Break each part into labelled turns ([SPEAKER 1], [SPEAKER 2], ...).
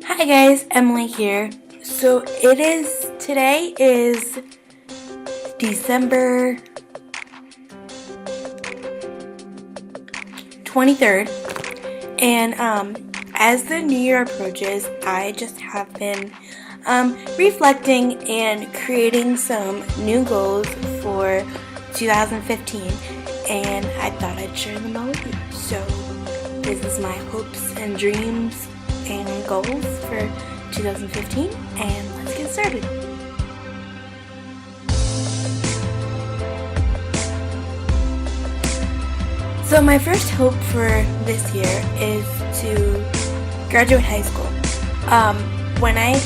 [SPEAKER 1] Hi guys, Emily here. So today is December 23rd, and as the new year approaches, I just have been reflecting and creating some new goals for 2015, and I thought I'd share them all with you. So this is my hopes and dreams and goals for 2015, and let's get started. So my first hope for this year is to graduate high school. When I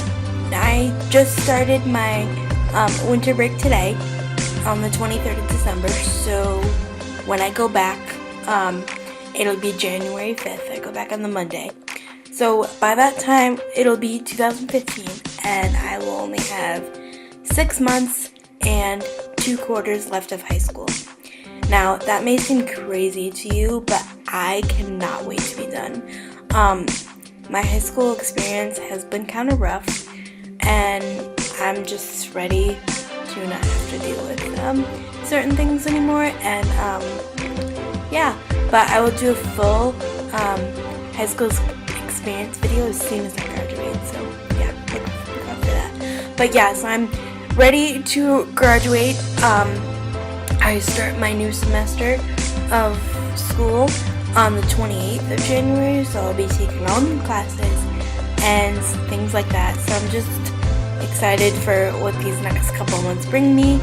[SPEAKER 1] just started my winter break today on the 23rd of December, so when I go back, it'll be January 5th. I go back on the Monday. So by that time, it'll be 2015, and I will only have 6 months and 2 quarters left of high school. Now, that may seem crazy to you, but I cannot wait to be done. My high school experience has been kind of rough, and I'm just ready to not have to deal with certain things anymore, and yeah, but I will do a full high school experience video as soon as I graduate, so yeah, look out for that. But yeah, so I'm ready to graduate. I start my new semester of school on the 28th of January, so I'll be taking all new classes and things like that. So I'm just excited for what these next couple months bring me.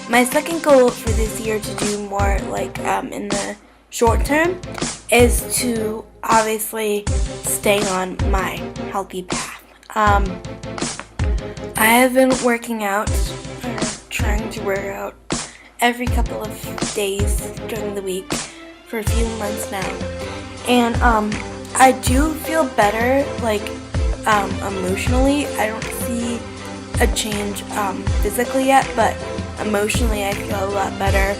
[SPEAKER 1] My second goal for this year to do more like in the short term is to obviously stay on my healthy path. I have been working out, or trying to work out every couple of days during the week for a few months now, and I do feel better, like emotionally. I don't see a change physically yet, but emotionally I feel a lot better,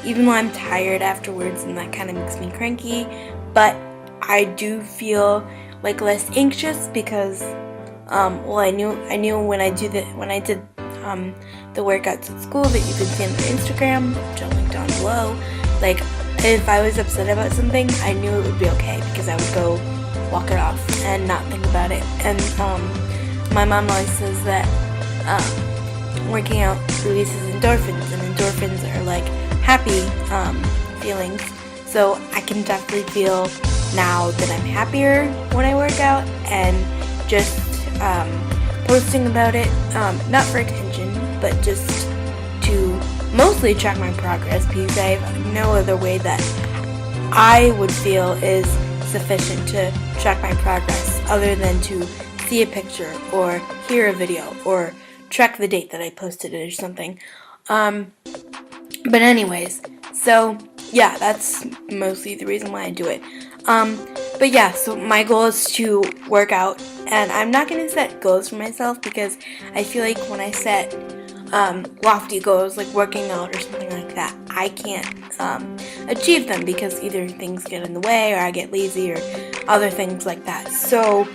[SPEAKER 1] even though I'm tired afterwards and that kind of makes me cranky, but I do feel like less anxious because well, I knew when I did the workouts at school that you could see on my Instagram, which I'll link down below. Like, if I was upset about something, I knew it would be okay because I would go walk it off and not think about it. And my mom always says that working out releases endorphins, and endorphins are like happy feelings. So I can definitely feel now that I'm happier when I work out, and just posting about it, not for attention, but just to mostly track my progress, because I have no other way that I would feel is sufficient to track my progress other than to see a picture or hear a video or track the date that I posted it or something. But anyways, so yeah, that's mostly the reason why I do it. But yeah, so my goal is to work out, and I'm not going to set goals for myself because I feel like when I set lofty goals like working out or something like that, I can't achieve them because either things get in the way or I get lazy or other things like that. So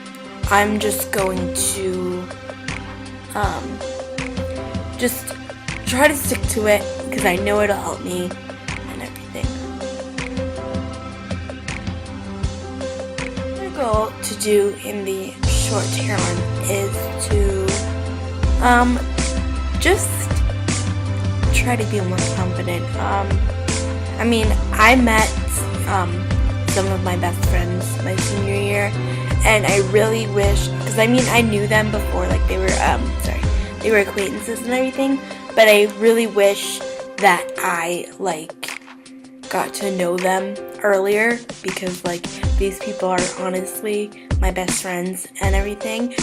[SPEAKER 1] I'm just going to just try to stick to it because I know it'll help me and everything. Goal to do in the short term is to just try to be more confident. I mean, I met some of my best friends my senior year, and I really wish, because I mean I knew them before, like they were acquaintances and everything, but I really wish that I got to know them earlier, because these people are honestly my best friends and everything.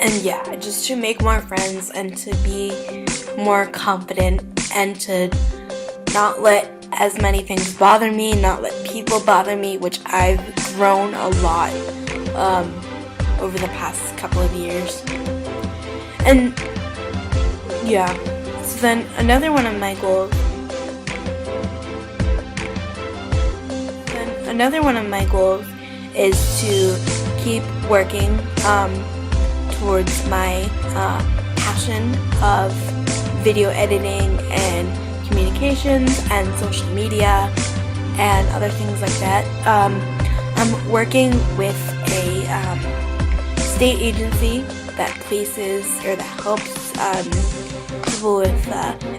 [SPEAKER 1] And yeah, just to make more friends and to be more confident and to not let as many things bother me, not let people bother me, which I've grown a lot over the past couple of years. And yeah. So then another one of my goals. Is to keep working towards my passion of video editing and communications and social media and other things like that. I'm working with a state agency that places or that helps people with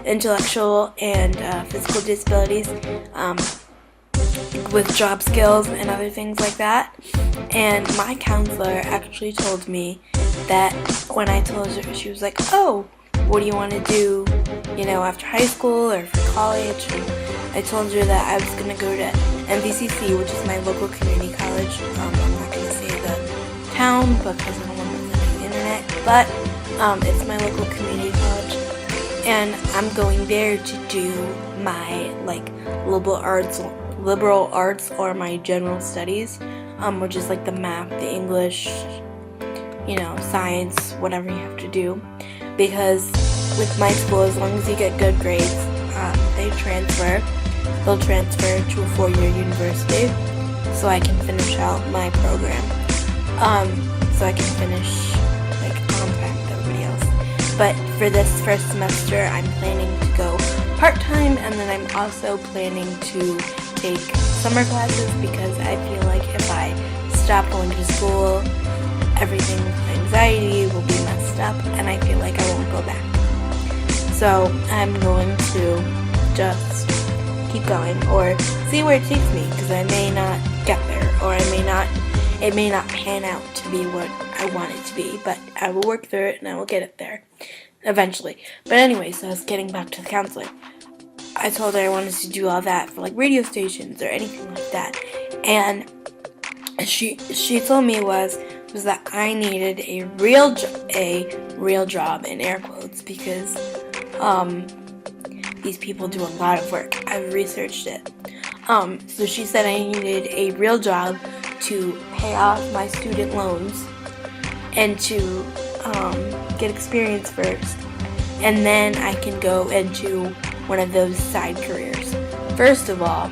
[SPEAKER 1] intellectual and physical disabilities with job skills and other things like that. And my counselor actually told me that when I told her, she was like, oh, what do you want to do, after high school or for college? And I told her that I was going to go to MVCC, which is my local community college. I'm not going to say the town because I don't want to put on the internet, but it's my local community college. And I'm going there to do my liberal arts or my general studies, which is like the math, the English, science, whatever you have to do. Because with my school, as long as you get good grades, they'll transfer to a 4-year university, so I can finish out my program. So I can finish on time with everybody else. But for this first semester, I'm planning to go part-time, and then I'm also planning to take summer classes because I feel like if I stop going to school, everything with my anxiety will be messed up, and I feel like I won't go back. So I'm going to just keep going or see where it takes me, because I may not get there, or it may not pan out to be what I want it to be, but I will work through it and I will get it there eventually. But anyway, so I was getting back to the counselor. I told her I wanted to do all that for radio stations or anything like that, and she told me was that I needed a real job in air quotes, because these people do a lot of work. I've researched it. So she said I needed a real job to pay off my student loans and to get experience first, and then I can go into one of those side careers. First of all,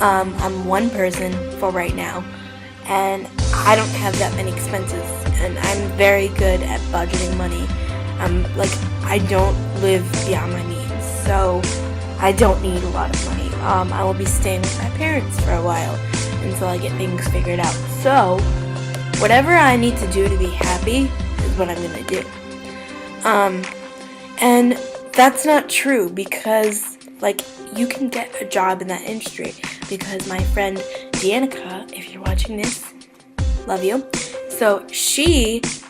[SPEAKER 1] I'm one person for right now, and I don't have that many expenses, and I'm very good at budgeting money. I don't live beyond my means, so I don't need a lot of money. I will be staying with my parents for a while until I get things figured out. So whatever I need to do to be happy is what I'm gonna do. And that's not true, because you can get a job in that industry, because my friend Danica, if you're watching this, love you. So she's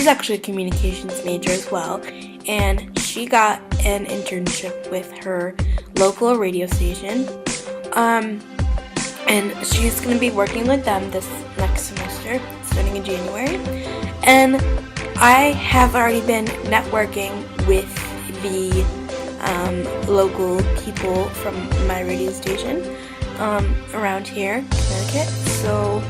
[SPEAKER 1] actually a communications major as well, and she got an internship with her local radio station, and she's going to be working with them this next semester, starting in January. And I have already been networking with the local people from my radio station around here, Connecticut. So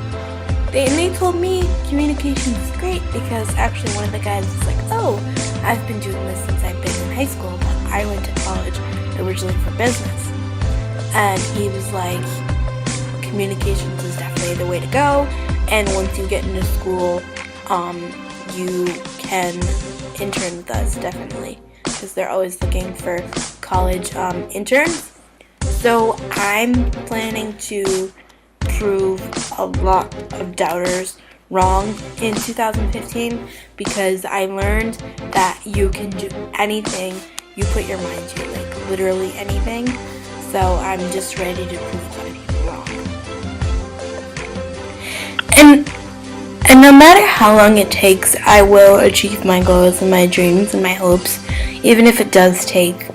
[SPEAKER 1] they told me communication is great, because actually one of the guys was like, oh, I've been doing this since I've been in high school, but I went to college originally for business. And he was like, communications is definitely the way to go, and once you get into school, you can intern with us, definitely, because they're always looking for college interns. So I'm planning to prove a lot of doubters wrong in 2015, because I learned that you can do anything you put your mind to, literally anything. So I'm just ready to prove a lot of people wrong. And no matter how long it takes, I will achieve my goals and my dreams and my hopes, even if it does take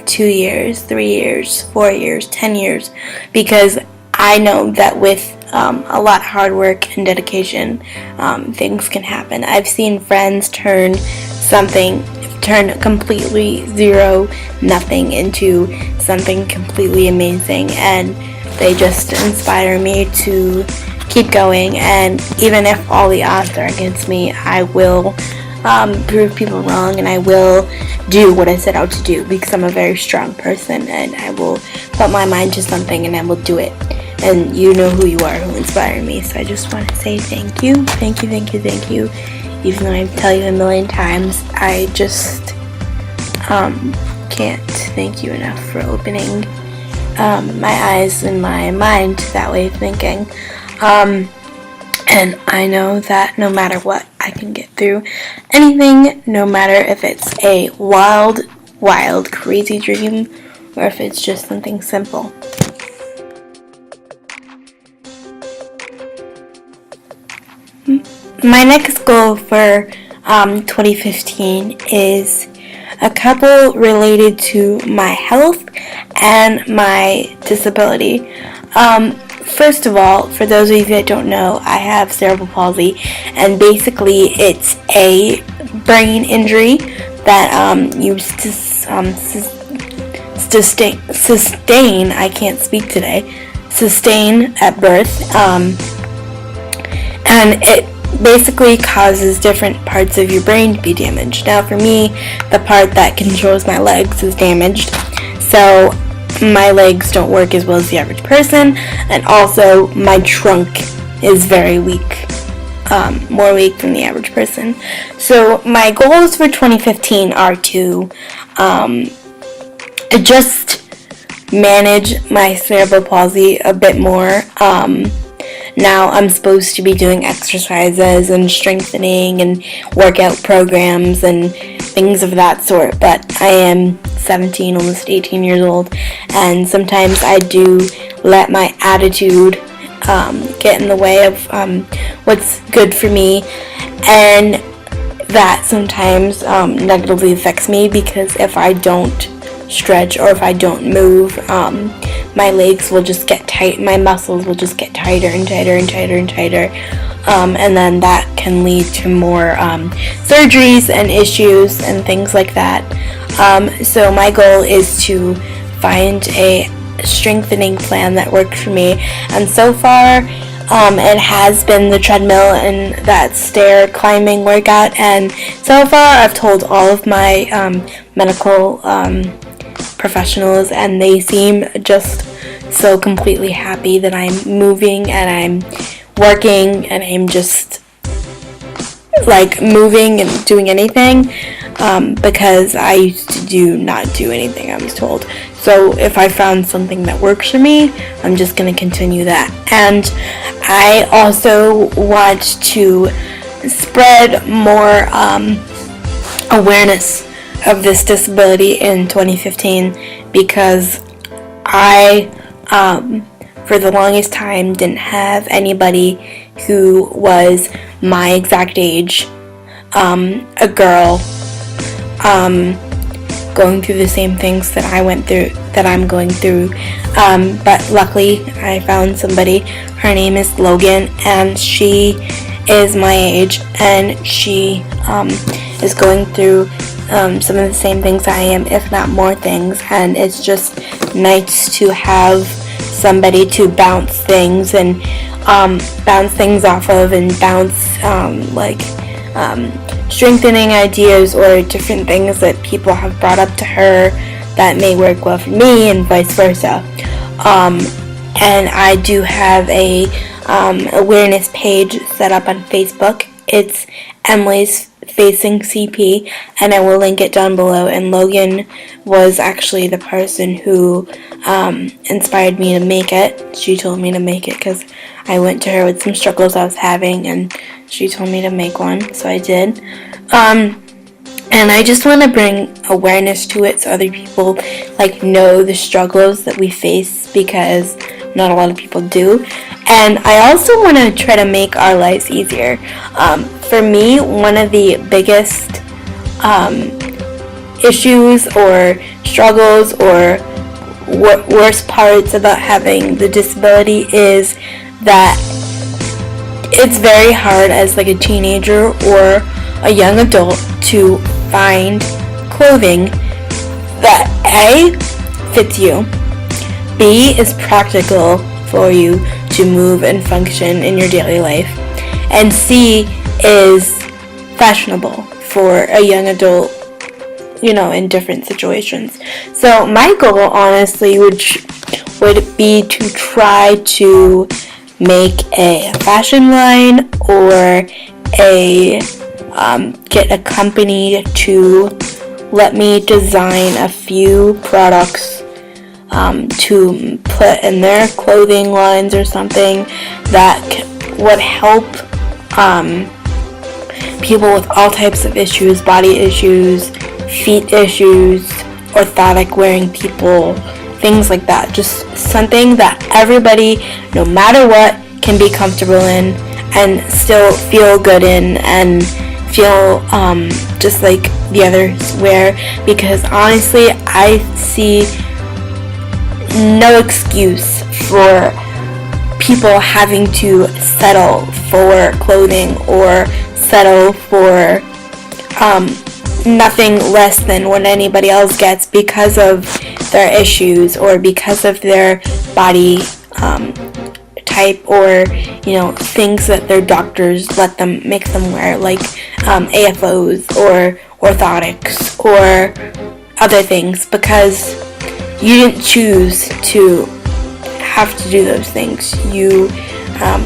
[SPEAKER 1] 2 years, 3 years, 4 years, 10 years, because I know that with a lot of hard work and dedication, things can happen. I've seen friends turn completely zero, nothing into something completely amazing, and they just inspire me to keep going. And even if all the odds are against me, I will prove people wrong, and I will do what I set out to do because I'm a very strong person, and I will put my mind to something and I will do it. And you know who you are, who inspired me. So I just want to say thank you. Even though I tell you a million times, I just can't thank you enough for opening my eyes and my mind to that way of thinking. And I know that no matter what, I can get through anything, no matter if it's a wild, crazy dream, or if it's just something simple. My next goal for 2015 is a couple related to my health and my disability. First of all, for those of you that don't know, I have cerebral palsy, and basically it's a brain injury that you sustain. I can't speak today. Sustain at birth, and it basically causes different parts of your brain to be damaged. Now, for me, the part that controls my legs is damaged, so my legs don't work as well as the average person, and also my trunk is very weak, more weak than the average person. So my goals for 2015 are to just manage my cerebral palsy a bit more. Now I'm supposed to be doing exercises and strengthening and workout programs and things of that sort, but I am 17, almost 18 years old, and sometimes I do let my attitude get in the way of what's good for me, and that sometimes negatively affects me, because if I don't stretch or if I don't move, my legs will just get tight, my muscles will just get tighter and tighter and tighter and tighter, and then that can lead to more surgeries and issues and things like that. So my goal is to find a strengthening plan that works for me, and so far it has been the treadmill and that stair climbing workout, and so far I've told all of my medical professionals, and they seem just so completely happy that I'm moving and I'm working and I'm just like moving and doing anything, because I used to not do anything, I was told. So if I found something that works for me, I'm just going to continue that. And I also want to spread more awareness of this disability in 2015, because I for the longest time didn't have anybody who was my exact age, a girl, going through the same things that I went through, that I'm going through, but luckily I found somebody. Her name is Logan, and she is my age, and she is going through some of the same things I am, if not more things, and it's just nice to have somebody to bounce things and bounce things off of, and bounce strengthening ideas or different things that people have brought up to her that may work well for me, and vice versa. And I do have a awareness page set up on Facebook. It's Emily's Facing CP, and I will link it down below. And Logan was actually the person who inspired me to make it. She told me to make it because I went to her with some struggles I was having, and she told me to make one, so I did. And I just want to bring awareness to it so other people know the struggles that we face, because not a lot of people do. And I also want to try to make our lives easier. For me, one of the biggest issues or struggles or worst parts about having the disability is that it's very hard as a teenager or a young adult to find clothing that A, fits you, B, is practical for you to move and function in your daily life, and C, is fashionable for a young adult, in different situations. So my goal, honestly, would be to try to make a fashion line, or get a company to let me design a few products to put in their clothing lines or something that would help people with all types of issues, body issues, feet issues, orthotic wearing people, things like that. Just something that everybody, no matter what, can be comfortable in and still feel good in, and feel just like the others wear. Because honestly, I see no excuse for people having to settle for clothing or settle for nothing less than what anybody else gets because of their issues or because of their body type, or things that their doctors make them wear, like AFOs or orthotics or other things, because you didn't choose to have to do those things. You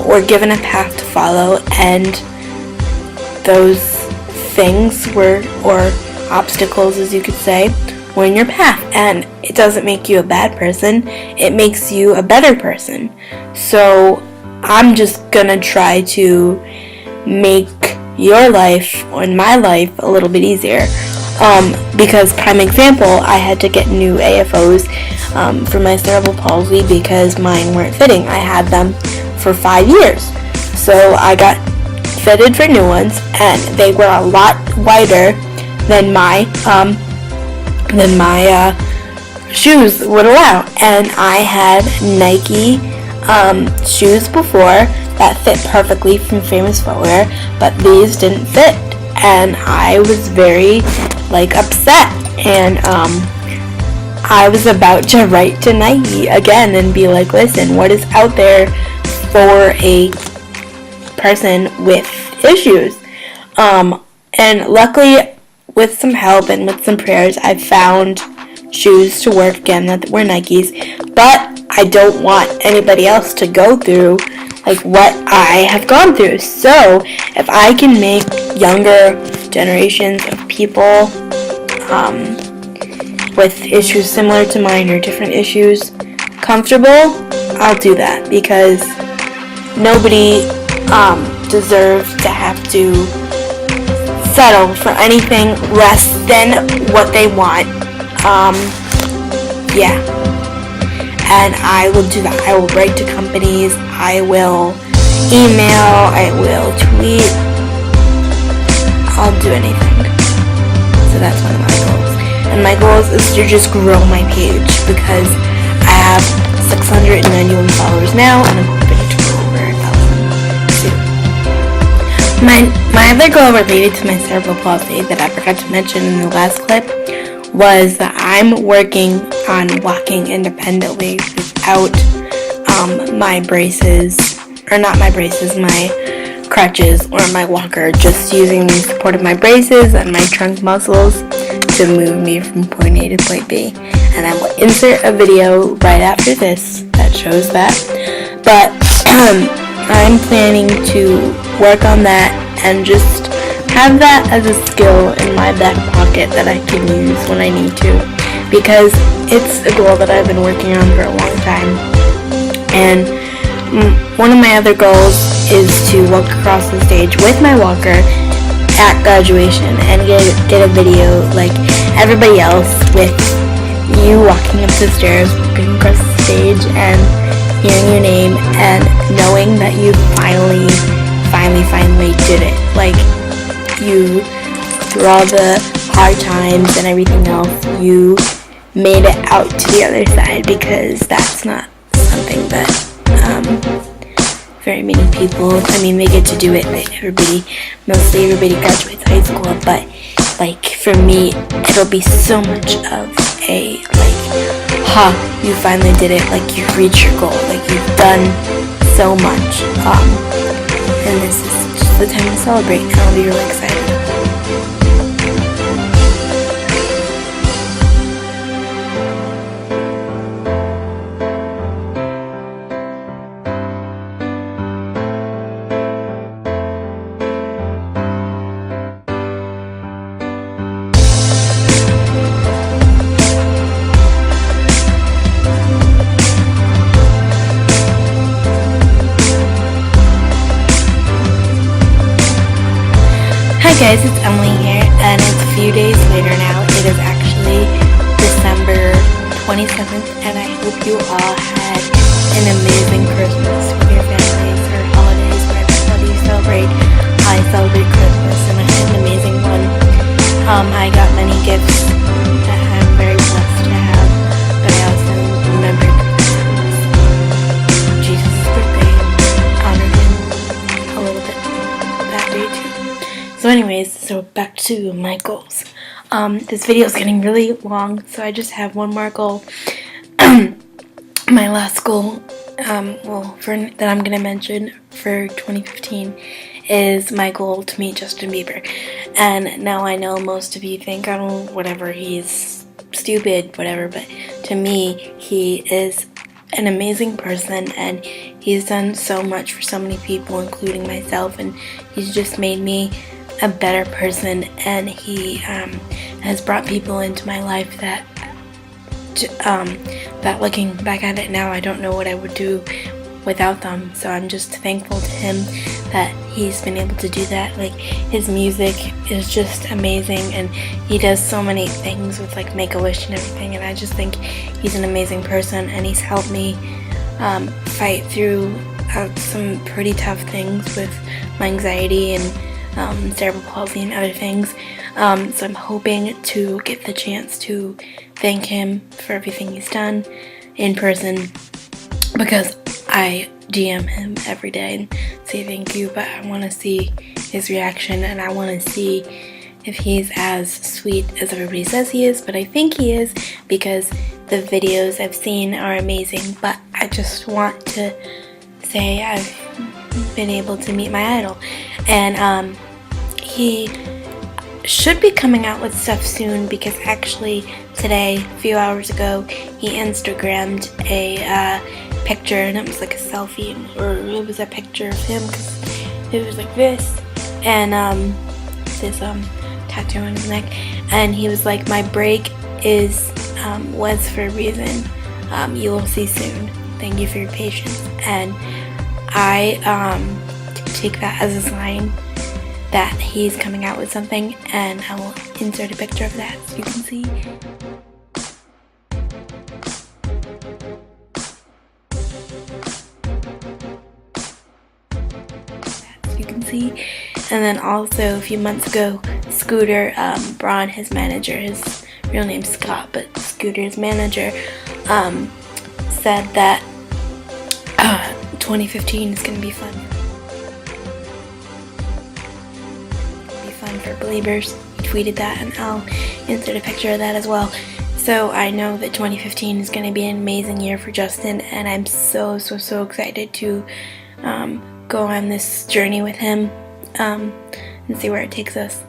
[SPEAKER 1] were given a path to follow, and those things or obstacles, as you could say, were in your path. And it doesn't make you a bad person, it makes you a better person. So I'm just gonna try to make your life and my life a little bit easier. Because, prime example, I had to get new AFOs for my cerebral palsy because mine weren't fitting. I had them for 5 years. So I got fitted for new ones, and they were a lot wider than my shoes would allow. And I had Nike shoes before that fit perfectly from Famous Footwear, but these didn't fit, and I was very upset, and I was about to write to Nike again and be like, listen, what is out there for a person with issues? And luckily, with some help and with some prayers, I found shoes to work again that were Nikes, but I don't want anybody else to go through what I have gone through. So if I can make younger generations of people with issues similar to mine or different issues comfortable, I'll do that, because nobody deserves to have to settle for anything less than what they want. And I will do that. I will write to companies, I will email, I will tweet, I'll do anything. So that's one of my goals. And my goals is to just grow my page, because I have 691 followers now, and I'm hoping to go over 1,000 soon. My other goal related to my cerebral palsy that I forgot to mention in the last clip was that I'm working on walking independently without my braces, or not my braces, my crutches or my walker, just using the support of my braces and my trunk muscles to move me from point A to point B. And I will insert a video right after this that shows that. But I'm planning to work on that and just have that as a skill in my back pocket that I can use when I need to, because it's a goal that I've been working on for a long time. And one of my other goals is to walk across the stage with my walker at graduation and get a video like everybody else, with you walking up the stairs, walking across the stage, and hearing your name and knowing that you finally did it. You, through all the hard times and everything else, you made it out to the other side, because that's not something that very many people, they get to do it, mostly everybody graduates high school, but for me, it'll be so much of a you finally did it, you've reached your goal, you've done so much, and this is just the time to celebrate, and I'll be really excited. Hi guys, it's Emily here, and it's a few days later now. It is actually December 27th, and I hope you all had an amazing Christmas with your families or holidays, whatever you celebrate. I celebrate Christmas, and I had an amazing one. I got many gifts that I'm very blessed to have, but I also remembered that it was Jesus' birthday and honored him a little bit that day too. So anyways, so back to my goals. This video is getting really long, so I just have one more goal. My last goal, that I'm gonna mention for 2015 is my goal to meet Justin Bieber. And now I know most of you think, oh, whatever, he's stupid, whatever, but to me, he is an amazing person, and he's done so much for so many people, including myself, and he's just made me a better person, and he has brought people into my life that looking back at it now, I don't know what I would do without them. So I'm just thankful to him that he's been able to do that. Like, his music is just amazing, and he does so many things with like Make-A-Wish and everything, and I just think he's an amazing person, and he's helped me fight through some pretty tough things with my anxiety and cerebral palsy and other things. So I'm hoping to get the chance to thank him for everything he's done in person, because I DM him every day and say thank you, but I want to see his reaction, and I want to see if he's as sweet as everybody says he is. But I think he is, because the videos I've seen are amazing. But I just want to say I've been able to meet my idol, and he should be coming out with stuff soon, because actually today, a few hours ago, he Instagrammed a picture, and it was like a selfie, or it was a picture of him, because it was like this, and this tattoo on his neck, and he was like, my break was for a reason. You will see soon. Thank you for your patience. And I take that as a sign that he's coming out with something, and I will insert a picture of that so you can see. And then also a few months ago, Scooter Braun, his manager, his real name's Scott, but Scooter's manager, said that 2015 is going to be fun. For Beliebers. He tweeted that, and I'll insert a picture of that as well. So I know that 2015 is going to be an amazing year for Justin, and I'm so excited to go on this journey with him and see where it takes us.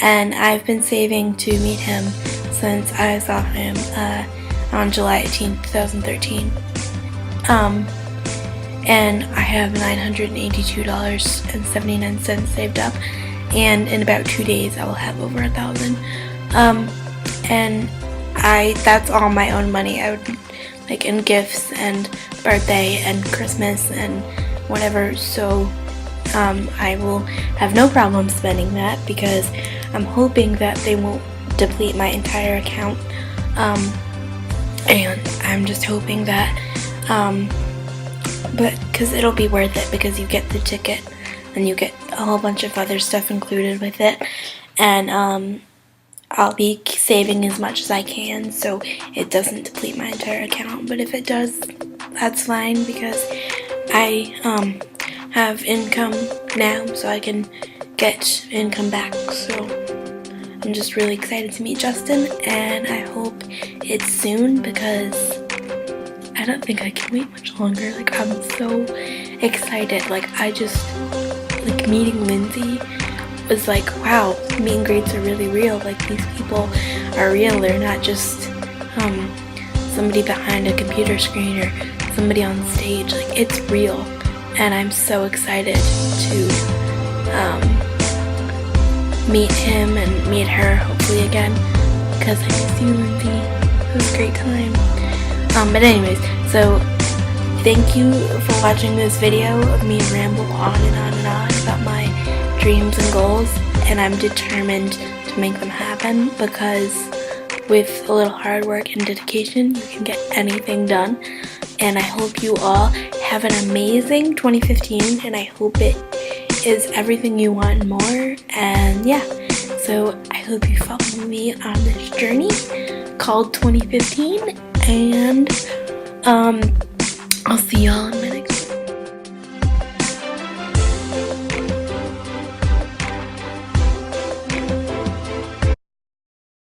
[SPEAKER 1] And I've been saving to meet him since I saw him on July 18th, 2013. And I have $982.79 saved up, and in about 2 days I will have over 1,000. And that's all my own money. I would like in gifts and birthday and Christmas and whatever, so I will have no problem spending that, because I'm hoping that they won't deplete my entire account, and I'm just hoping that because it'll be worth it, because you get the ticket and you get a whole bunch of other stuff included with it, and I'll be saving as much as I can so it doesn't deplete my entire account. But if it does, that's fine, because I have income now, so I can get income back. So I'm just really excited to meet Justin, and I hope it's soon, because I don't think I can wait much longer. Like, I'm so excited. Like, meeting Lindsay was like, wow, meet and greets are really real. Like, these people are real. They're not just somebody behind a computer screen or somebody on stage. Like, it's real, and I'm so excited to meet him and meet her hopefully again, because I miss you, Lindsay. It was a great time. But anyways, so thank you for watching this video of me ramble on and on and on about my dreams and goals, and I'm determined to make them happen, because with a little hard work and dedication, you can get anything done. And I hope you all have an amazing 2015, and I hope it is everything you want and more. And yeah, so I hope you follow me on this journey called 2015, and I'll see y'all in my